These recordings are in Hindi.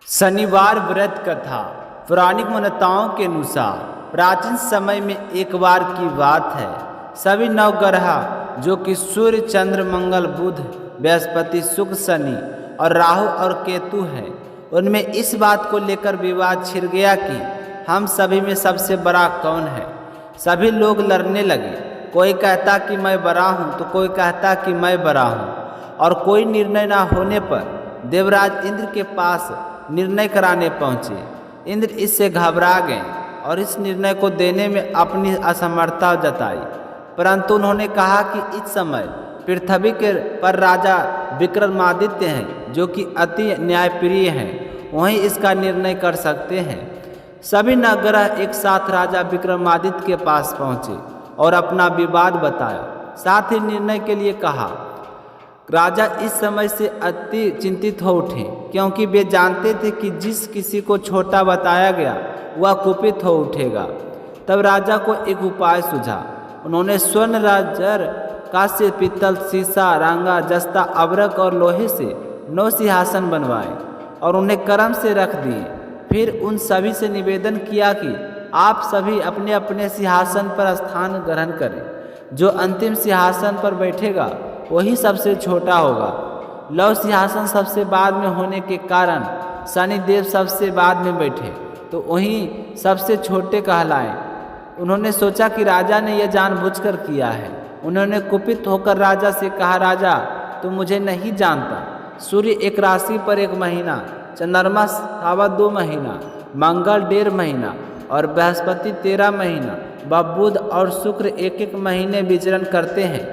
शनिवार व्रत कथा। पौराणिक मान्यताओं के अनुसार प्राचीन समय में एक बार की बात है। सभी नवग्रह जो कि सूर्य, चंद्र, मंगल, बुध, बृहस्पति, शुक्र, शनि और राहु और केतु हैं, उनमें इस बात को लेकर विवाद छिड़ गया कि हम सभी में सबसे बड़ा कौन है। सभी लोग लड़ने लगे। कोई कहता कि मैं बड़ा हूँ तो कोई कहता कि मैं बड़ा हूँ, और कोई निर्णय न होने पर देवराज इंद्र के पास निर्णय कराने पहुँचे। इंद्र इससे घबरा गए और इस निर्णय को देने में अपनी असमर्थता जताई, परंतु उन्होंने कहा कि इस समय पृथ्वी के पर राजा विक्रमादित्य हैं, जो कि अति न्यायप्रिय हैं, वहीं इसका निर्णय कर सकते हैं। सभी नवग्रह एक साथ राजा विक्रमादित्य के पास पहुँचे और अपना विवाद बताया, साथ ही निर्णय के लिए कहा। राजा इस समय से अति चिंतित हो उठे, क्योंकि वे जानते थे कि जिस किसी को छोटा बताया गया वह कुपित हो उठेगा। तब राजा को एक उपाय सूझा। उन्होंने स्वर्ण, राजर, कांस्य, पीतल, सीसा, रांगा, जस्ता, अबरक और लोहे से 9 सिंहासन बनवाए और उन्हें क्रम से रख दिए। फिर उन सभी से निवेदन किया कि आप सभी अपने अपने सिंहासन पर स्थान ग्रहण करें। जो अंतिम सिंहासन पर बैठेगा वही सबसे छोटा होगा। लव सिंहासन सबसे बाद में होने के कारण शनिदेव सबसे बाद में बैठे तो वही सबसे छोटे कहलाए। उन्होंने सोचा कि राजा ने यह जानबूझकर किया है। उन्होंने कुपित होकर राजा से कहा, राजा तुम मुझे नहीं जानता। सूर्य एक राशि पर 1 महीना, चंद्रमा 2.25 महीना, मंगल 1.5 महीना और बृहस्पति 13 महीना, बुध और शुक्र 1 महीने विचरण करते हैं,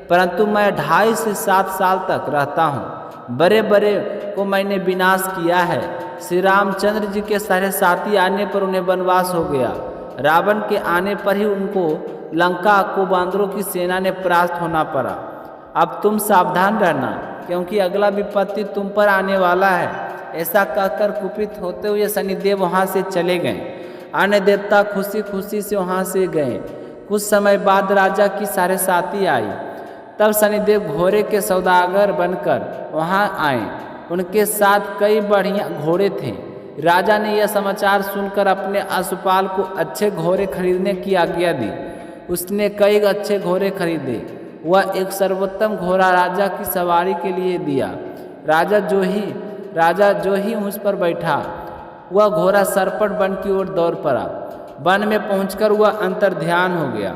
परंतु मैं 2.5 से 7 साल तक रहता हूँ। बड़े बड़े को मैंने विनाश किया है। श्री रामचंद्र जी के 7.5 आने पर उन्हें वनवास हो गया। रावण के आने पर ही उनको लंका को बांदरों की सेना ने परास्त होना पड़ा। अब तुम सावधान रहना, क्योंकि अगला विपत्ति तुम पर आने वाला है। ऐसा कहकर कुपित होते हुए शनिदेव वहाँ से चले गए। अन्य देवता खुशी खुशी से वहाँ से गए। कुछ समय बाद राजा की 7.5 आई। तब शनिदेव घोड़े के सौदागर बनकर वहाँ आए। उनके साथ कई बढ़िया घोड़े थे। राजा ने यह समाचार सुनकर अपने अश्वपाल को अच्छे घोड़े खरीदने की आज्ञा दी। उसने कई अच्छे घोड़े खरीदे। वह एक सर्वोत्तम घोड़ा राजा की सवारी के लिए दिया। राजा जो ही उस पर बैठा, वह घोड़ा सरपट वन की ओर दौड़ पड़ा। वन में पहुंचकर वह अंतर्ध्यान हो गया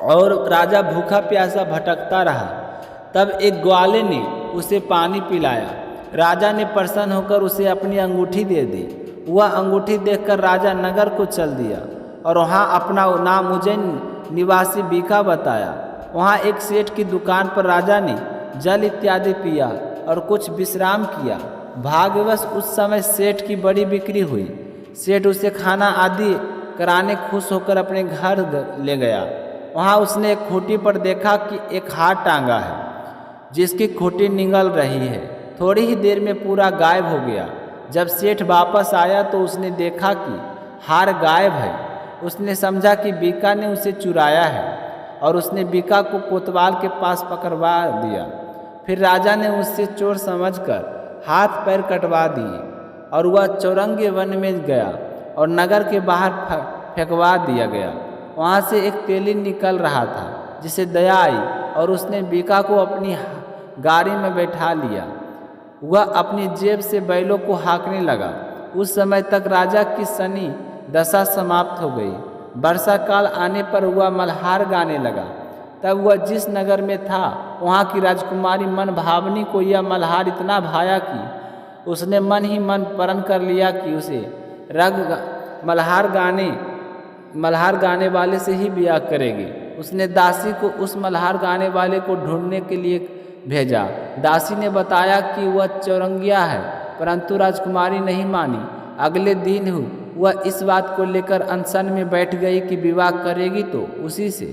और राजा भूखा प्यासा भटकता रहा। तब एक ग्वाले ने उसे पानी पिलाया। राजा ने प्रसन्न होकर उसे अपनी अंगूठी दे दी। वह अंगूठी देखकर राजा नगर को चल दिया और वहाँ अपना नाम उज्जैन निवासी बीका बताया। वहाँ एक सेठ की दुकान पर राजा ने जल इत्यादि पिया और कुछ विश्राम किया। भाग्यवश उस समय सेठ की बड़ी बिक्री हुई। सेठ उसे खाना आदि कराने खुश होकर अपने घर ले गया। वहाँ उसने एक खूंटी पर देखा कि एक हार टांगा है, जिसकी खूंटी निगल रही है। थोड़ी ही देर में पूरा गायब हो गया। जब सेठ वापस आया तो उसने देखा कि हार गायब है। उसने समझा कि बीका ने उसे चुराया है और उसने बीका को कोतवाल के पास पकड़वा दिया। फिर राजा ने उससे चोर समझकर हाथ पैर कटवा दिए और वह चौरंगी वन में गया और नगर के बाहर फेंकवा दिया गया। वहाँ से एक तेली निकल रहा था, जिसे दया आई और उसने बीका को अपनी गाड़ी में बैठा लिया। वह अपनी जेब से बैलों को हाँकने लगा। उस समय तक राजा की शनि दशा समाप्त हो गई। वर्षा काल आने पर वह मल्हार गाने लगा। तब वह जिस नगर में था वहाँ की राजकुमारी मन भावनी को यह मल्हार इतना भाया कि उसने मन ही मन प्रण कर लिया कि उसे मल्हार गाने वाले से ही ब्याह करेगी। उसने दासी को उस मल्हार गाने वाले को ढूंढने के लिए भेजा। दासी ने बताया कि वह चौरंगिया है, परंतु राजकुमारी नहीं मानी। अगले दिन वह इस बात को लेकर अनशन में बैठ गई कि विवाह करेगी तो उसी से।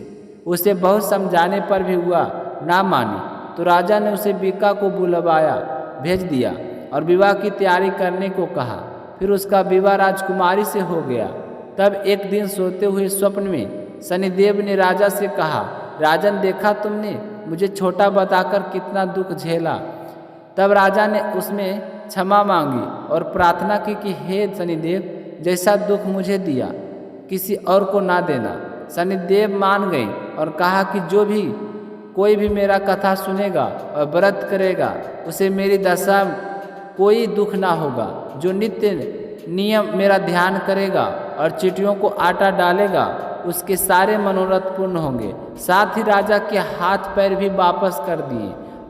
उसे बहुत समझाने पर भी वह ना मानी, तो राजा ने उसे बीका को बुलवाया भेज दिया और विवाह की तैयारी करने को कहा। फिर उसका विवाह राजकुमारी से हो गया। तब एक दिन सोते हुए स्वप्न में शनिदेव ने राजा से कहा, राजन देखा तुमने मुझे छोटा बताकर कितना दुख झेला। तब राजा ने उसमें क्षमा मांगी और प्रार्थना की कि हे शनिदेव, जैसा दुख मुझे दिया किसी और को ना देना। शनिदेव मान गई और कहा कि जो भी कोई भी मेरा कथा सुनेगा और व्रत करेगा उसे मेरी दशा कोई दुख ना होगा। जो नित्य नियम मेरा ध्यान करेगा और चींटियों को आटा डालेगा उसके सारे मनोरथ पूर्ण होंगे। साथ ही राजा के हाथ पैर भी वापस कर दिए।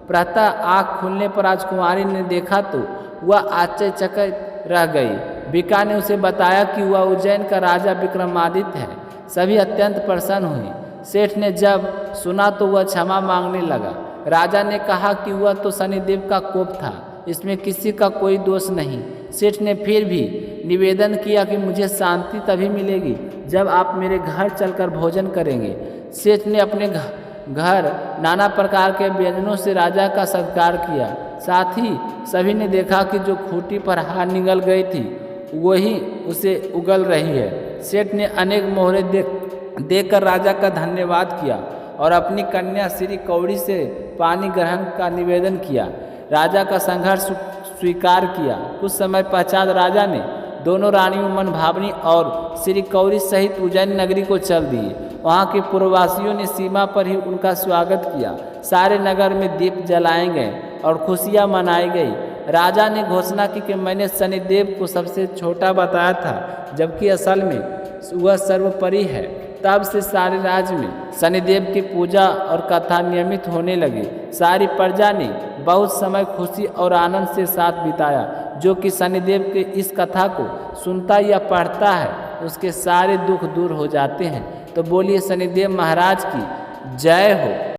प्रातः आँख खुलने पर राजकुमारी ने देखा तो वह आश्चर्यचकित रह गई। बीका ने उसे बताया कि वह उज्जैन का राजा विक्रमादित्य है। सभी अत्यंत प्रसन्न हुए। सेठ ने जब सुना तो वह क्षमा मांगने लगा। राजा ने कहा कि वह तो शनिदेव का कोप था, इसमें किसी का कोई दोष नहीं। सेठ ने फिर भी निवेदन किया कि मुझे शांति तभी मिलेगी जब आप मेरे घर चलकर भोजन करेंगे। सेठ ने अपने घर नाना प्रकार के व्यंजनों से राजा का सत्कार किया। साथ ही सभी ने देखा कि जो खूंटी पर हार निगल गई थी वही उसे उगल रही है। सेठ ने अनेक मोहरे देकर राजा का धन्यवाद किया और अपनी कन्या श्री कौड़ी से पानी ग्रहण का निवेदन किया। राजा का संघर्ष स्वीकार किया। कुछ समय पश्चात राजा ने दोनों रानियों मनभावनी और श्री कौरी सहित उज्जैन नगरी को चल दिए। वहाँ के पूर्ववासियों ने सीमा पर ही उनका स्वागत किया। सारे नगर में दीप जलाए गए और खुशियाँ मनाई गई। राजा ने घोषणा की कि मैंने शनिदेव को सबसे छोटा बताया था, जबकि असल में वह सर्वोपरि है। तब से सारे राज्य में शनिदेव की पूजा और कथा नियमित होने लगी। सारी प्रजा ने बहुत समय खुशी और आनंद से साथ बिताया। जो कि शनिदेव के इस कथा को सुनता या पढ़ता है उसके सारे दुख दूर हो जाते हैं। तो बोलिए शनिदेव महाराज की जय हो।